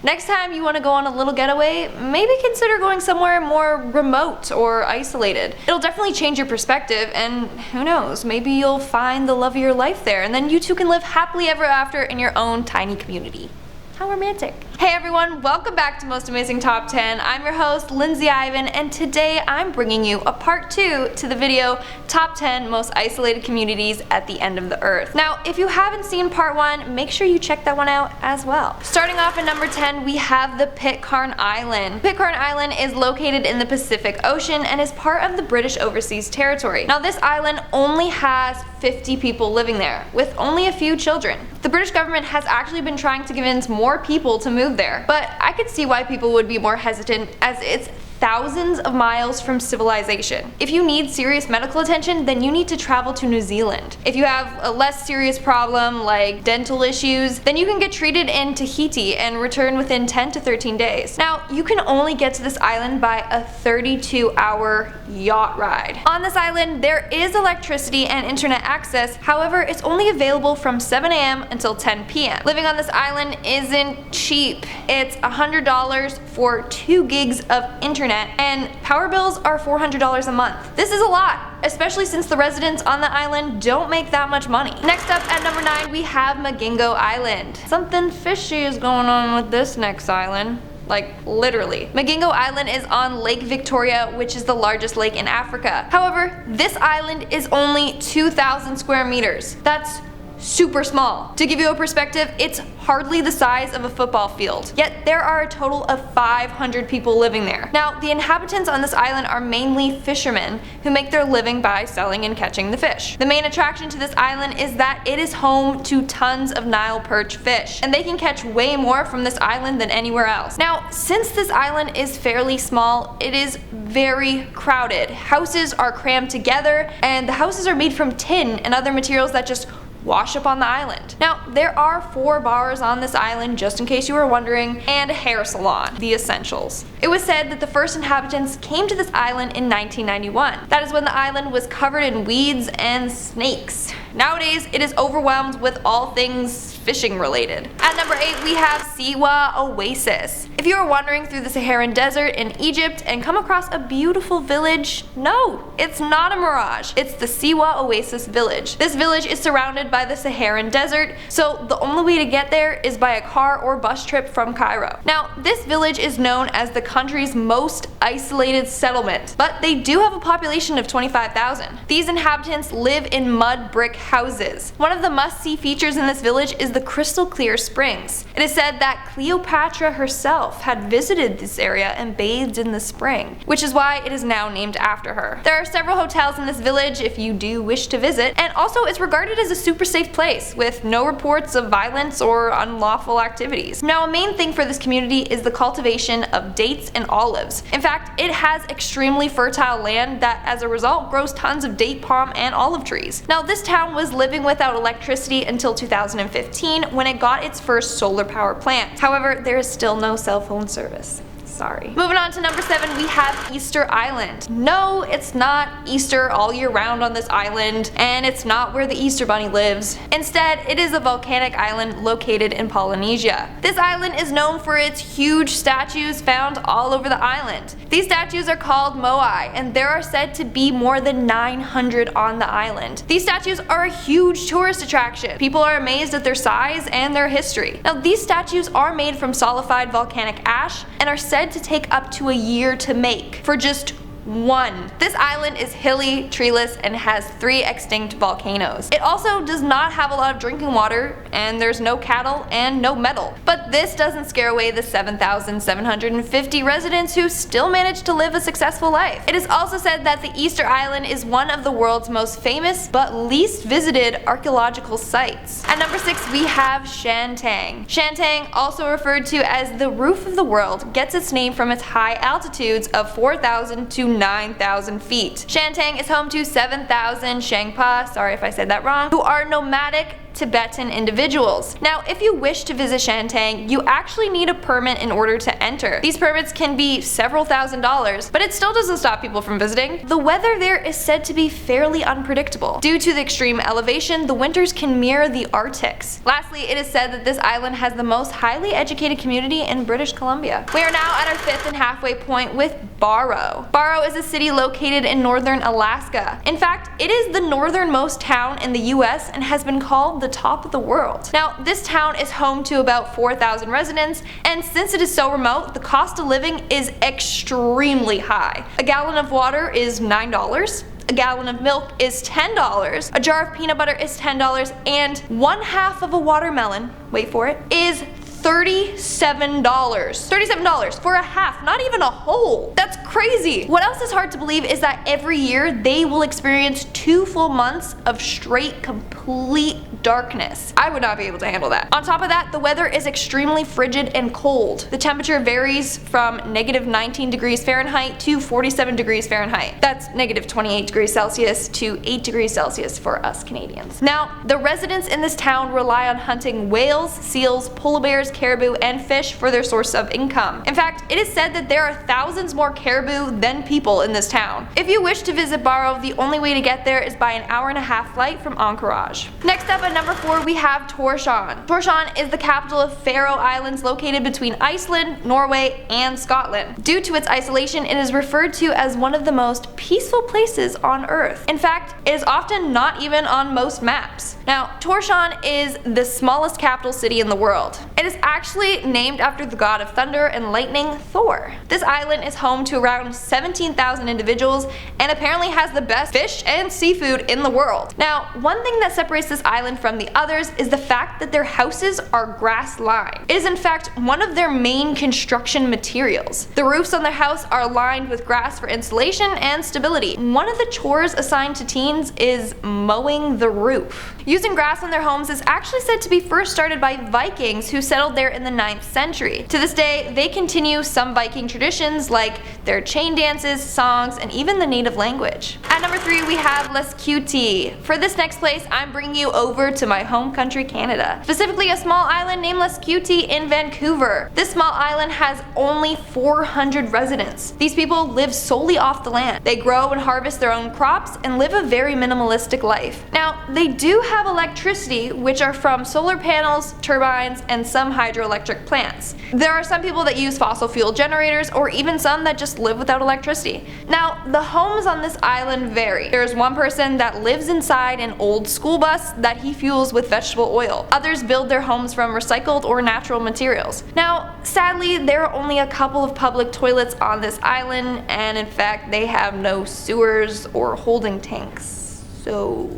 Next time you want to go on a little getaway, maybe consider going somewhere more remote or isolated. It'll definitely change your perspective, and who knows, maybe you'll find the love of your life there, and then you two can live happily ever after in your own tiny community. How romantic. Hey everyone, welcome back to Most Amazing Top 10. I'm your host, Lindsay Ivan, and today I'm bringing you a part 2 to the video Top 10 Most Isolated Communities at the End of the Earth. Now, if you haven't seen part 1, make sure you check that one out as well. Starting off at number 10, we have the Pitcairn Island. Pitcairn Island is located in the Pacific Ocean and is part of the British Overseas Territory. Now, this island only has 50 people living there, with only a few children. The British government has actually been trying to convince more people to move there, but I could see why people would be more hesitant, as it's thousands of miles from civilization. If you need serious medical attention, then you need to travel to New Zealand. If you have a less serious problem like dental issues, then you can get treated in Tahiti and return within 10 to 13 days. Now, you can only get to this island by a 32-hour yacht ride. On this island, there is electricity and internet access, however, it's only available from 7 a.m. until 10 p.m. Living on this island isn't cheap. It's $100 for 2 gigs of internet, and power bills are $400 a month. This is a lot, especially since the residents on the island don't make that much money. Next up at number 9, we have Megiddo Island. Something fishy is going on with this next island. Like, literally. Megiddo Island is on Lake Victoria, which is the largest lake in Africa. However, this island is only 2,000 square meters. That's super small. To give you a perspective, it's hardly the size of a football field. Yet there are a total of 500 people living there. Now, the inhabitants on this island are mainly fishermen who make their living by selling and catching the fish. The main attraction to this island is that it is home to tons of Nile perch fish, and they can catch way more from this island than anywhere else. Now, since this island is fairly small, it is very crowded. Houses are crammed together, and the houses are made from tin and other materials that just wash up on the island. Now, there are 4 bars on this island, just in case you were wondering, and a hair salon, the essentials. It was said that the first inhabitants came to this island in 1991. That is when the island was covered in weeds and snakes. Nowadays, it is overwhelmed with all things fishing related. At number 8, we have Siwa Oasis. If you are wandering through the Saharan desert in Egypt and come across a beautiful village, no, it's not a mirage. It's the Siwa Oasis village. This village is surrounded by the Saharan desert, so the only way to get there is by a car or bus trip from Cairo. Now, this village is known as the country's most isolated settlement, but they do have a population of 25,000. These inhabitants live in mud brick houses. One of the must-see features in this village is the crystal clear springs. It is said that Cleopatra herself had visited this area and bathed in the spring, which is why it is now named after her. There are several hotels in this village if you do wish to visit, and also it's regarded as a super safe place with no reports of violence or unlawful activities. Now, a main thing for this community is the cultivation of dates and olives. In fact, it has extremely fertile land that as a result grows tons of date palm and olive trees. Now, this town was living without electricity until 2015 when it got its first solar power plant. However, there is still no cell phone service. Sorry. Moving on to number 7, we have Easter Island. No, it's not Easter all year round on this island, and it's not where the Easter Bunny lives. Instead, it is a volcanic island located in Polynesia. This island is known for its huge statues found all over the island. These statues are called moai, and there are said to be more than 900 on the island. These statues are a huge tourist attraction. People are amazed at their size and their history. Now, these statues are made from solidified volcanic ash and are said to take up to a year to make for just one. This island is hilly, treeless, and has 3 extinct volcanoes. It also does not have a lot of drinking water, and there's no cattle and no metal. But this doesn't scare away the 7,750 residents who still manage to live a successful life. It is also said that the Easter Island is one of the world's most famous but least visited archaeological sites. At number 6, we have Shantang. Shantang, also referred to as the roof of the world, gets its name from its high altitudes of 4,000 to 9,000 feet. Shantang is home to 7,000 Shangpa, sorry if I said that wrong, who are nomadic Tibetan individuals. Now, if you wish to visit Shantang, you actually need a permit in order to enter. These permits can be several $1,000s, but it still doesn't stop people from visiting. The weather there is said to be fairly unpredictable. Due to the extreme elevation, the winters can mirror the Arctics. Lastly, it is said that this island has the most highly educated community in British Columbia. We are now at our fifth and halfway point with Barrow. Barrow is a city located in northern Alaska. In fact, it is the northernmost town in the US and has been called the top of the world. Now, this town is home to about 4,000 residents, and since it is so remote, the cost of living is extremely high. A gallon of water is $9. A gallon of milk is $10, a jar of peanut butter is $10, and 1/2 of a watermelon, wait for it, is $37. $37 for a half, not even a whole. That's crazy. What else is hard to believe is that every year they will experience 2 full months of straight complete darkness. I would not be able to handle that. On top of that, the weather is extremely frigid and cold. The temperature varies from -19 degrees Fahrenheit to 47 degrees Fahrenheit. That's -28 degrees Celsius to 8 degrees Celsius for us Canadians. Now, the residents in this town rely on hunting whales, seals, polar bears, caribou, and fish for their source of income. In fact, it is said that there are thousands more caribou than people in this town. If you wish to visit Barrow, the only way to get there is by an hour-and-a-half flight from Anchorage. Next up at number 4, we have Torshavn. Torshavn is the capital of Faroe Islands located between Iceland, Norway, and Scotland. Due to its isolation, it is referred to as one of the most peaceful places on Earth. In fact, it is often not even on most maps. Now, Torshavn is the smallest capital city in the world. It is actually named after the god of thunder and lightning, Thor. This island is home to around 17,000 individuals and apparently has the best fish and seafood in the world. Now, one thing that separates this island from the others is the fact that their houses are grass-lined. It is in fact one of their main construction materials. The roofs on their house are lined with grass for insulation and stability. One of the chores assigned to teens is mowing the roof. Using grass on their homes is actually said to be first started by Vikings who settled there in the 9th century. To this day, they continue some Viking traditions like their chain dances, songs, and even the native language. At number 3, we have Cutie. For this next place, I'm bringing you over to my home country, Canada. Specifically a small island named Cutie in Vancouver. This small island has only 400 residents. These people live solely off the land. They grow and harvest their own crops and live a very minimalistic life. Now, they do have electricity, which are from solar panels, turbines, and some hydroelectric plants. There are some people that use fossil fuel generators, or even some that just live without electricity. Now, the homes on this island vary. There's one person that lives inside an old school bus that he fuels with vegetable oil. Others build their homes from recycled or natural materials. Now, sadly, there are only a couple of public toilets on this island, and in fact, they have no sewers or holding tanks. So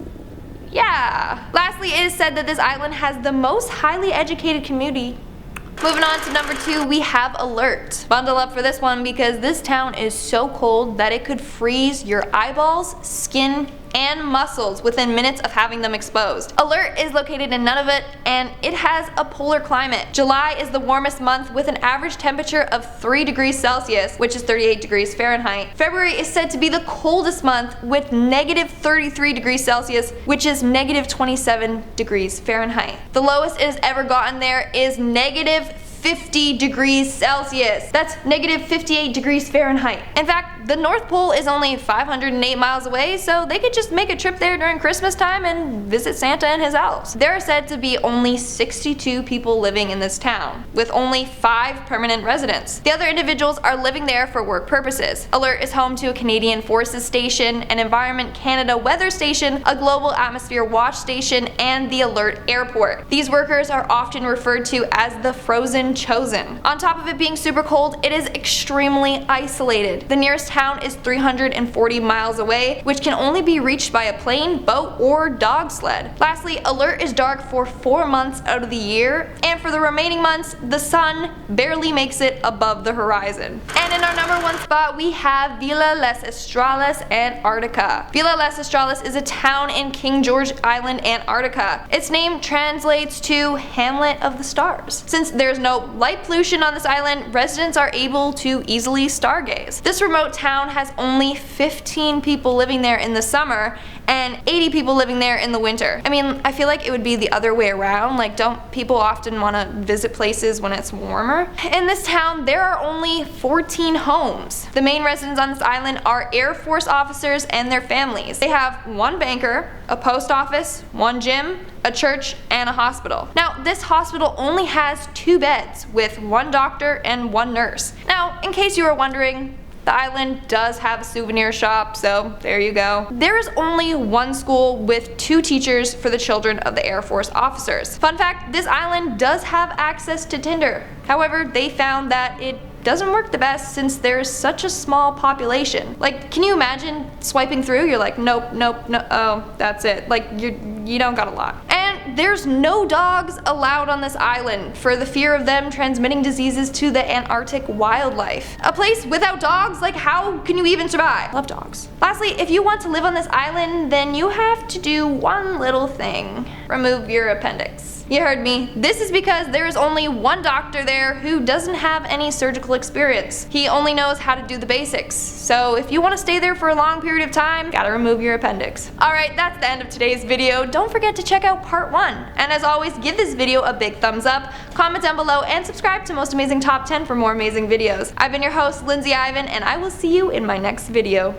yeah. Lastly, it is said that this island has the most highly educated community. Moving on to number 2, we have Alert. Bundle up for this one because this town is so cold that it could freeze your eyeballs, skin, and muscles within minutes of having them exposed. Alert is located in Nunavut and it has a polar climate. July is the warmest month with an average temperature of 3 degrees Celsius, which is 38 degrees Fahrenheit. February is said to be the coldest month with -33 degrees Celsius, which is -27 degrees Fahrenheit. The lowest it has ever gotten there is -50 degrees Celsius. That's -58 degrees Fahrenheit. In fact, the North Pole is only 508 miles away, so they could just make a trip there during Christmas time and visit Santa and his elves. There are said to be only 62 people living in this town, with only 5 permanent residents. The other individuals are living there for work purposes. Alert is home to a Canadian Forces station, an Environment Canada weather station, a Global Atmosphere Watch station, and the Alert Airport. These workers are often referred to as the Frozen Chosen. On top of it being super cold, it is extremely isolated. The nearest town is 340 miles away, which can only be reached by a plane, boat, or dog sled. Lastly, Alert is dark for 4 months out of the year, and for the remaining months, the sun barely makes it above the horizon. And in our number 1 spot, we have Villa Les Australis, Antarctica. Villa Les Australis is a town in King George Island, Antarctica. Its name translates to Hamlet of the Stars. Since there's no light pollution on this island, residents are able to easily stargaze. This remote town has only 15 people living there in the summer, and 80 people living there in the winter. I mean, I feel like it would be the other way around. Like, don't people often want to visit places when it's warmer? In this town, there are only 14 homes. The main residents on this island are Air Force officers and their families. They have one banker, a post office, one gym, a church, and a hospital. Now, this hospital only has 2 beds with 1 doctor and 1 nurse. Now, in case you were wondering, the island does have a souvenir shop, so there you go. There is only 1 school with 2 teachers for the children of the Air Force officers. Fun fact, this island does have access to Tinder. However, they found that it doesn't work the best since there's such a small population. Like, can you imagine swiping through? You're like, nope, nope, no, oh, that's it. Like, you don't got a lot. And there's no dogs allowed on this island for the fear of them transmitting diseases to the Antarctic wildlife. A place without dogs, like, how can you even survive? Love dogs. Lastly, if you want to live on this island, then you have to do one little thing. Remove your appendix. You heard me. This is because there is only 1 doctor there who doesn't have any surgical experience. He only knows how to do the basics. So if you want to stay there for a long period of time, gotta remove your appendix. Alright, that's the end of today's video. Don't forget to check out part 1. And as always, give this video a big thumbs up, comment down below, and subscribe to Most Amazing Top 10 for more amazing videos. I've been your host, Lindsay Ivan, and I will see you in my next video.